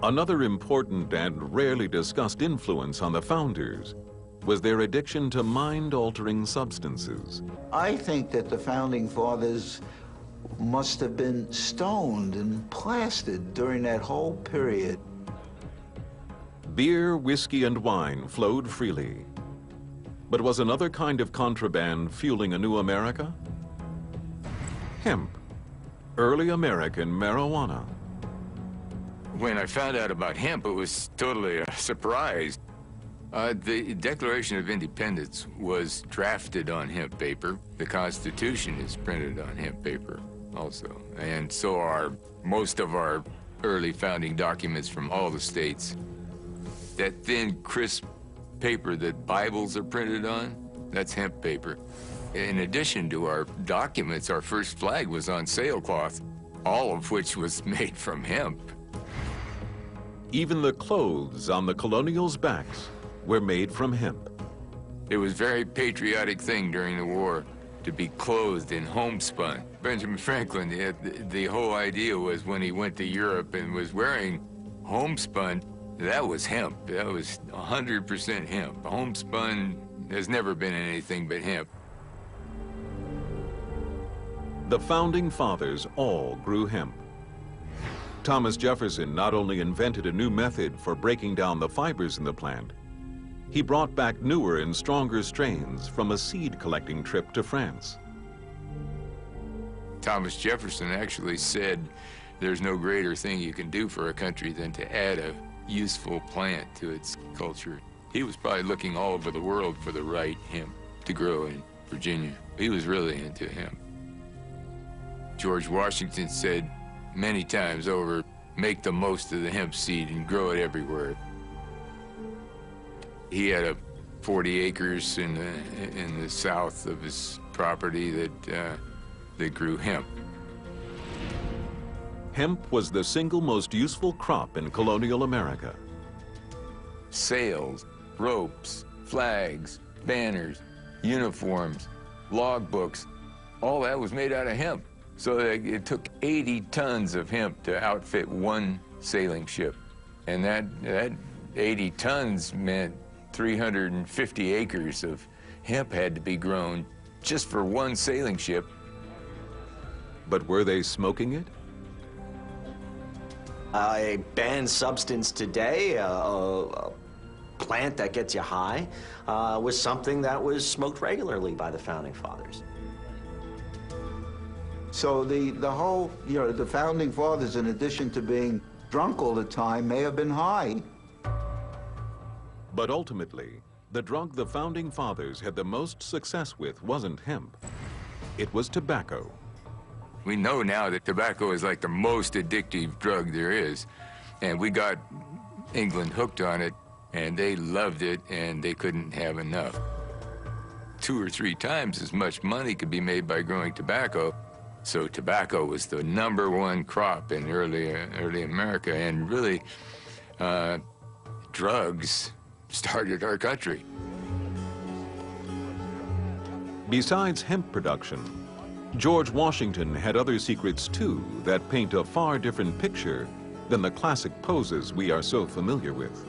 Another important and rarely discussed influence on the founders was their addiction to mind-altering substances. I think that the Founding Fathers must have been stoned and plastered during that whole period. Beer, whiskey, and wine flowed freely. But was another kind of contraband fueling a new America? Hemp, early American marijuana. When I found out about hemp, it was totally a surprise. The Declaration of Independence was drafted on hemp paper. The Constitution is printed on hemp paper also. And so are most of our early founding documents from all the states. That thin, crisp paper that Bibles are printed on, that's hemp paper. In addition to our documents, our first flag was on sailcloth, all of which was made from hemp. Even the clothes on the colonials' backs were made from hemp. It was a very patriotic thing during the war to be clothed in homespun. Benjamin Franklin, the whole idea was when he went to Europe and was wearing homespun, that was hemp. That was 100% hemp. Homespun has never been anything but hemp. The Founding Fathers all grew hemp. Thomas Jefferson not only invented a new method for breaking down the fibers in the plant, he brought back newer and stronger strains from a seed collecting trip to France. Thomas Jefferson actually said there's no greater thing you can do for a country than to add a useful plant to its culture. He was probably looking all over the world for the right hemp to grow in Virginia. He was really into hemp. George Washington said many times over, make the most of the hemp seed and grow it everywhere. He had 40 acres in the south of his property that grew hemp. Hemp was the single most useful crop in colonial America. Sails, ropes, flags, banners, uniforms, logbooks, all that was made out of hemp. So it took 80 tons of hemp to outfit one sailing ship. And that 80 tons meant 350 acres of hemp had to be grown just for one sailing ship. But were they smoking it? A banned substance today, a plant that gets you high, was something that was smoked regularly by the Founding Fathers. So the whole, the Founding Fathers, in addition to being drunk all the time, may have been high. But ultimately, the drug the Founding Fathers had the most success with wasn't hemp. It was tobacco. We know now that tobacco is like the most addictive drug there is. And we got England hooked on it, and they loved it, and they couldn't have enough. 2 or 3 times as much money could be made by growing tobacco. So tobacco was the #1 crop in early America, and really, drugs started our country. Besides hemp production, George Washington had other secrets too that paint a far different picture than the classic poses we are so familiar with.